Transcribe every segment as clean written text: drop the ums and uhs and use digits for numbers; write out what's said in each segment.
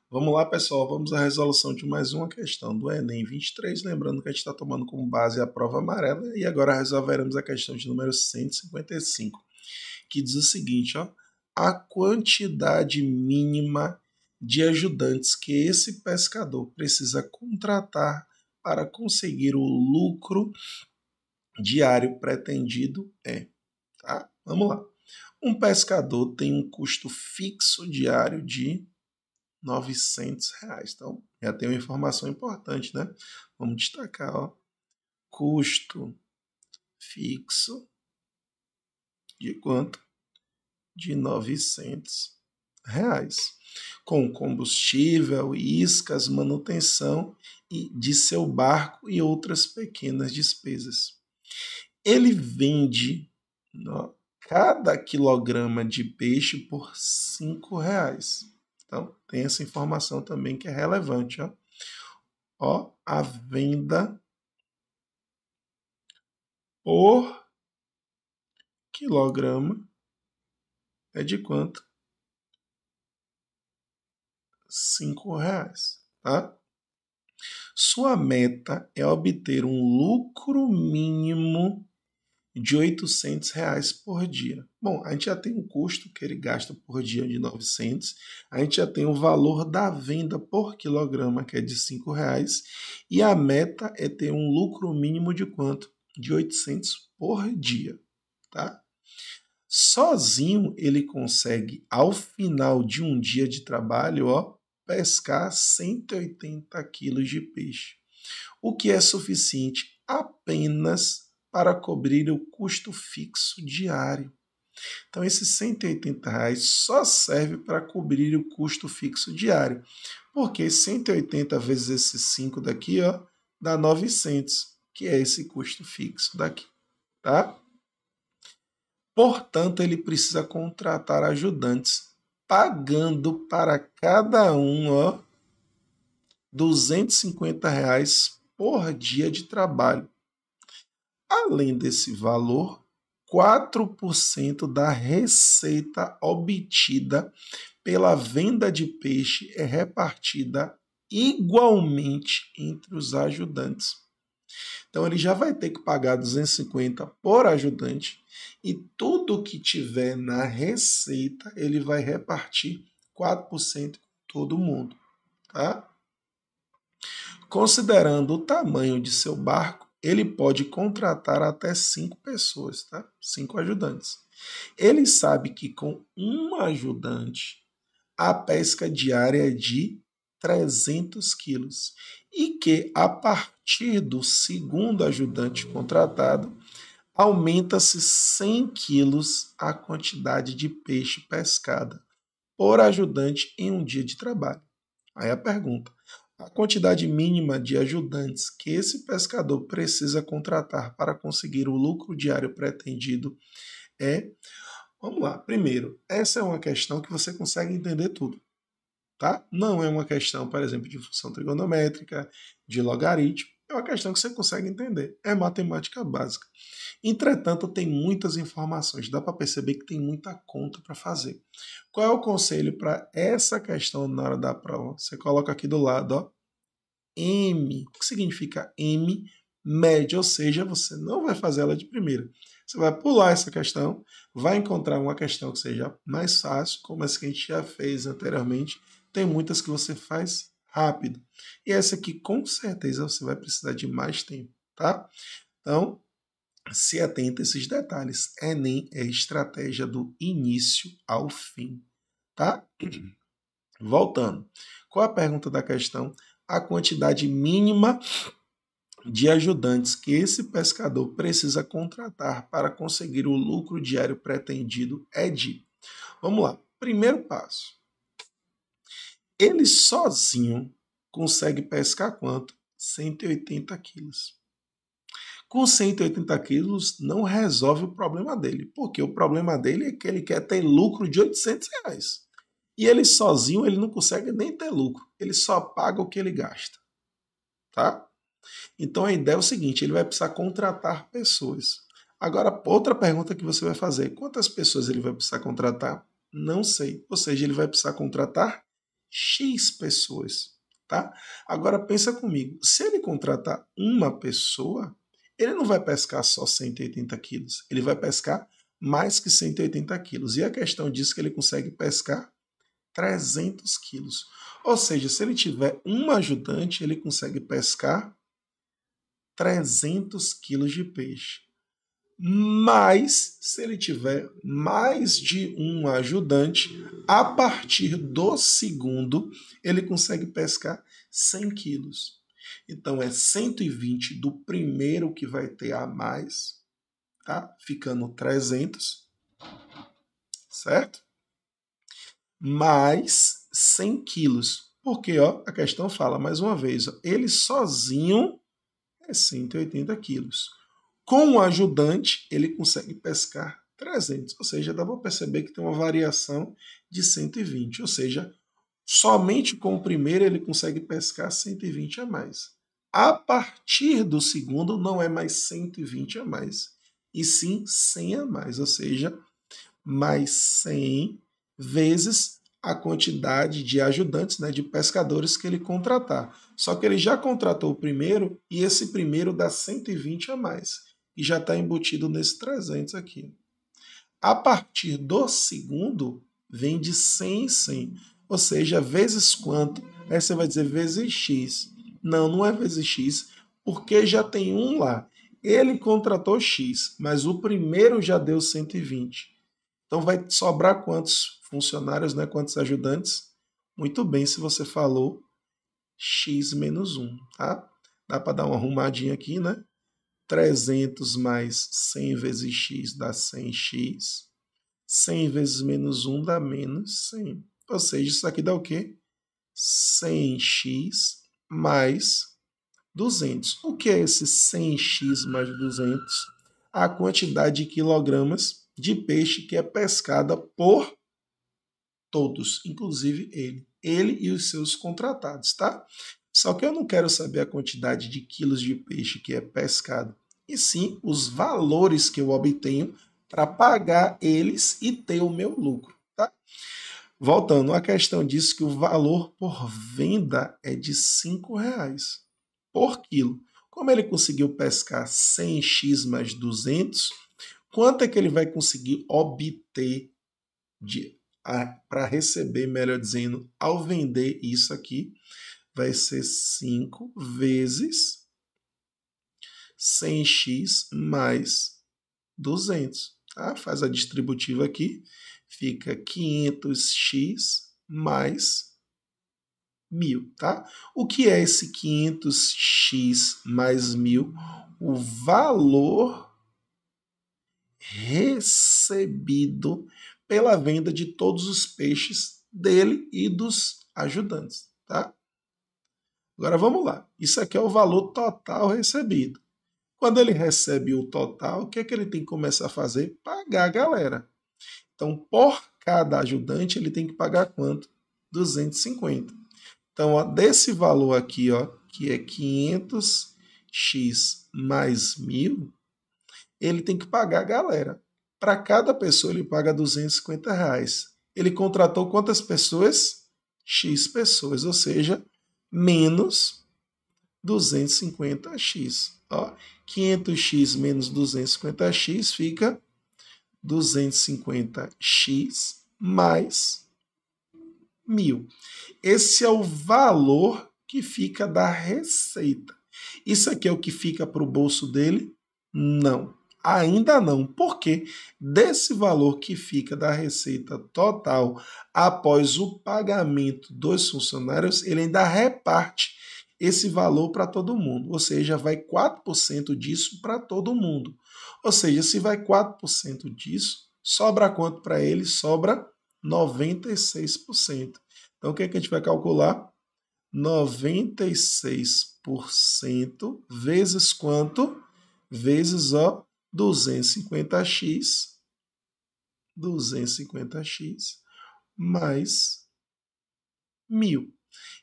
Vamos lá, pessoal, vamos à resolução de mais uma questão do Enem 23, lembrando que a gente está tomando como base a prova amarela e agora resolveremos a questão de número 155, que diz o seguinte, ó, a quantidade mínima de ajudantes que esse pescador precisa contratar para conseguir o lucro diário pretendido é, tá? Vamos lá. Um pescador tem um custo fixo diário de R$ 900. Então, já tem uma informação importante, né? Vamos destacar, ó. Custo fixo de quanto? De R$ 900. Com combustível, iscas, manutenção e de seu barco e outras pequenas despesas. Ele vende cada quilograma de peixe por R$ 5. Então, tem essa informação também que é relevante. Ó, a venda por quilograma é de quanto? R$ 5, tá? Sua meta é obter um lucro mínimo de R$ 800 por dia. Bom, a gente já tem um custo que ele gasta por dia de 900, a gente já tem o valor da venda por quilograma, que é de R$ 5, e a meta é ter um lucro mínimo de quanto? De 800 por dia, tá? Sozinho ele consegue, ao final de um dia de trabalho, ó, pescar 180 quilos de peixe, o que é suficiente apenas para cobrir o custo fixo diário. Então, esses R$ 180 só serve para cobrir o custo fixo diário, porque 180 vezes esses 5 daqui, ó, dá 900, que é esse custo fixo daqui, tá? Portanto, ele precisa contratar ajudantes, pagando para cada um, ó, R$ 250 por dia de trabalho. Além desse valor, 4% da receita obtida pela venda de peixe é repartida igualmente entre os ajudantes. Então ele já vai ter que pagar 250 por ajudante e tudo que tiver na receita ele vai repartir 4% com todo mundo, tá? Considerando o tamanho de seu barco, ele pode contratar até 5 pessoas, tá? 5 ajudantes. Ele sabe que com um ajudante, a pesca diária é de 300 quilos e que, a partir do segundo ajudante contratado, aumenta-se 100 quilos a quantidade de peixe pescada por ajudante em um dia de trabalho. Aí a pergunta: a quantidade mínima de ajudantes que esse pescador precisa contratar para conseguir o lucro diário pretendido é... Vamos lá. Primeiro, essa é uma questão que você consegue entender tudo, tá? Não é uma questão, por exemplo, de função trigonométrica, de logaritmo. É uma questão que você consegue entender. É matemática básica. Entretanto, tem muitas informações. Dá para perceber que tem muita conta para fazer. Qual é o conselho para essa questão na hora da prova? Você coloca aqui do lado, ó, M. O que significa M? Média, ou seja, você não vai fazer ela de primeira. Você vai pular essa questão, vai encontrar uma questão que seja mais fácil, como essa que a gente já fez anteriormente. Tem muitas que você faz rápido. E essa aqui, com certeza, você vai precisar de mais tempo, tá? Então, se atenta a esses detalhes. Enem é estratégia do início ao fim, tá? Voltando. Qual a pergunta da questão? A quantidade mínima de ajudantes que esse pescador precisa contratar para conseguir o lucro diário pretendido é de... Vamos lá. Primeiro passo. Ele sozinho consegue pescar quanto? 180 quilos. Com 180 quilos não resolve o problema dele, porque o problema dele é que ele quer ter lucro de R$ 800. E ele sozinho ele não consegue nem ter lucro, ele só paga o que ele gasta, tá? Então a ideia é o seguinte, ele vai precisar contratar pessoas. Agora, outra pergunta que você vai fazer, quantas pessoas ele vai precisar contratar? Não sei, ou seja, ele vai precisar contratar X pessoas, tá? Agora pensa comigo, se ele contratar uma pessoa, ele não vai pescar só 180 quilos, ele vai pescar mais que 180 quilos. E a questão diz que ele consegue pescar 300 quilos. Ou seja, se ele tiver um ajudante, ele consegue pescar 300 quilos de peixe. Mas, se ele tiver mais de um ajudante, a partir do segundo, ele consegue pescar 100 quilos. Então, é 120 do primeiro que vai ter a mais, tá? Ficando 300, certo? Mais 100 quilos. Porque, ó, a questão fala, mais uma vez, ó, ele sozinho é 180 quilos. Com o ajudante, ele consegue pescar 300, ou seja, dá para perceber que tem uma variação de 120, ou seja, somente com o primeiro ele consegue pescar 120 a mais. A partir do segundo, não é mais 120 a mais, e sim 100 a mais, ou seja, mais 100 vezes a quantidade de ajudantes, né, de pescadores que ele contratar. Só que ele já contratou o primeiro e esse primeiro dá 120 a mais. E já está embutido nesse 300 aqui. A partir do segundo, vem de 100 em 100. Ou seja, vezes quanto? Aí você vai dizer vezes x. Não, não é vezes x, porque já tem um lá. Ele contratou x, mas o primeiro já deu 120. Então vai sobrar quantos funcionários, né? Quantos ajudantes? Muito bem, se você falou x menos 1, tá? Dá para dar uma arrumadinha aqui, né? 300 mais 100 vezes x dá 100x. 100 vezes menos 1 dá menos 100. Ou seja, isso aqui dá o quê? 100x mais 200. O que é esse 100x mais 200? A quantidade de quilogramas de peixe que é pescada por todos, inclusive ele e os seus contratados, tá? Só que eu não quero saber a quantidade de quilos de peixe que é pescado, e sim os valores que eu obtenho para pagar eles e ter o meu lucro, tá? Voltando, a questão diz que o valor por venda é de R$ 5 por quilo. Como ele conseguiu pescar 100x mais 200, quanto é que ele vai conseguir obter para receber, melhor dizendo, ao vender isso aqui? Vai ser 5 vezes 100x mais 200. Tá? Faz a distributiva aqui, fica 500x mais 1.000. Tá? O que é esse 500x mais 1.000? O valor recebido pela venda de todos os peixes dele e dos ajudantes. Tá? Agora vamos lá. Isso aqui é o valor total recebido. Quando ele recebe o total, o que é que ele tem que começar a fazer? Pagar a galera. Então, por cada ajudante, ele tem que pagar quanto? 250. Então, ó, desse valor aqui, ó, que é 500x mais 1.000, ele tem que pagar a galera. Para cada pessoa, ele paga R$ 250. Ele contratou quantas pessoas? X pessoas, ou seja, menos 250x. Ó, 500x menos 250x fica 250x mais 1.000. Esse é o valor que fica da receita. Isso aqui é o que fica para o bolso dele? Não. Ainda não. Por quê? Desse valor que fica da receita total após o pagamento dos funcionários, ele ainda reparte esse valor para todo mundo. Ou seja, vai 4% disso para todo mundo. Ou seja, se vai 4% disso, sobra quanto para ele? Sobra 96%. Então, o que é que a gente vai calcular? 96% vezes quanto? Vezes, ó, 250x mais 1.000.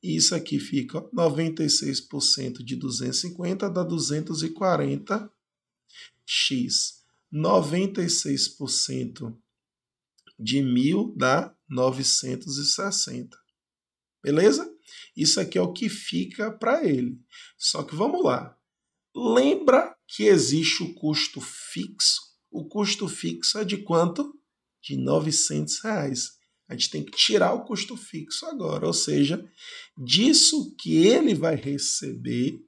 E isso aqui fica 96% de 250 dá 240x. 96% de 1.000 dá 960. beleza? Isso aqui é o que fica para ele. Só que vamos lá. Lembra que existe o custo fixo? O custo fixo é de quanto? De R$ 900. A gente tem que tirar o custo fixo agora, ou seja, disso que ele vai receber,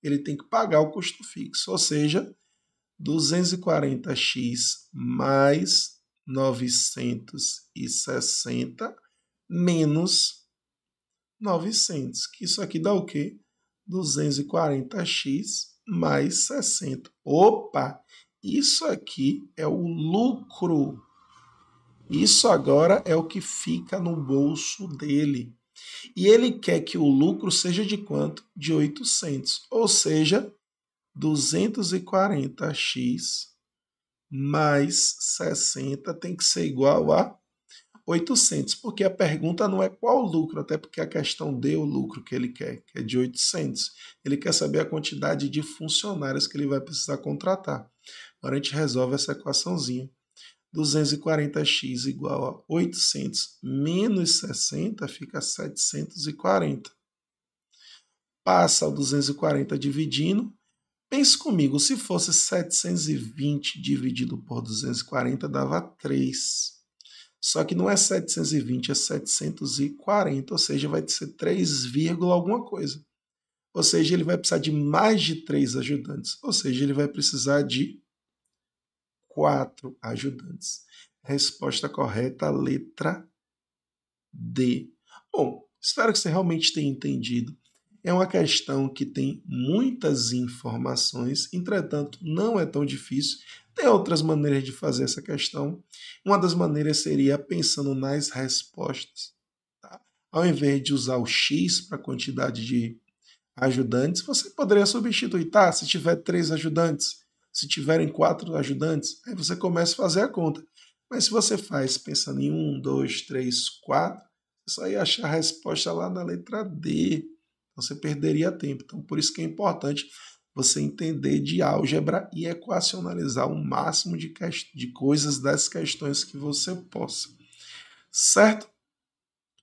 ele tem que pagar o custo fixo, ou seja, 240x mais 960 menos 900, que isso aqui dá o quê? 240x mais 60. Opa! Isso aqui é o lucro. Isso agora é o que fica no bolso dele. E ele quer que o lucro seja de quanto? De 800. Ou seja, 240x mais 60 tem que ser igual a 800. Porque a pergunta não é qual o lucro, até porque a questão deu o lucro que ele quer, que é de 800. Ele quer saber a quantidade de funcionários que ele vai precisar contratar. Agora a gente resolve essa equaçãozinha. 240x igual a 800 menos 60 fica 740. Passa o 240 dividindo. Pense comigo, se fosse 720 dividido por 240 dava 3. Só que não é 720, é 740, ou seja, vai ser 3, alguma coisa. Ou seja, ele vai precisar de mais de 3 ajudantes. Ou seja, ele vai precisar de 4 ajudantes. Resposta correta, letra D. Bom, espero que você realmente tenha entendido. É uma questão que tem muitas informações, entretanto, não é tão difícil. Tem outras maneiras de fazer essa questão. Uma das maneiras seria pensando nas respostas. Tá? Ao invés de usar o X para a quantidade de ajudantes, você poderia substituir, tá? Se tiver 3 ajudantes, se tiverem 4 ajudantes, aí você começa a fazer a conta. Mas se você faz pensando em 1, 2, 3, 4, você só ia achar a resposta lá na letra D. Então você perderia tempo. Então por isso que é importante você entender de álgebra e equacionalizar o máximo de coisas das questões que você possa. Certo?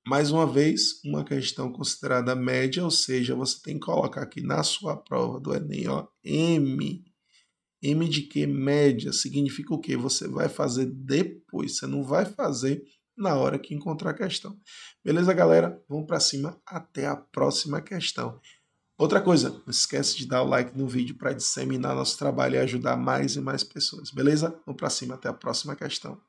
Mais uma vez, uma questão considerada média, ou seja, você tem que colocar aqui na sua prova do Enem, ó, M. M de que? Média. Significa o quê? Você vai fazer depois, você não vai fazer na hora que encontrar a questão. Beleza, galera? Vamos para cima. Até a próxima questão. Outra coisa, não esquece de dar o like no vídeo para disseminar nosso trabalho e ajudar mais e mais pessoas. Beleza? Vamos para cima. Até a próxima questão.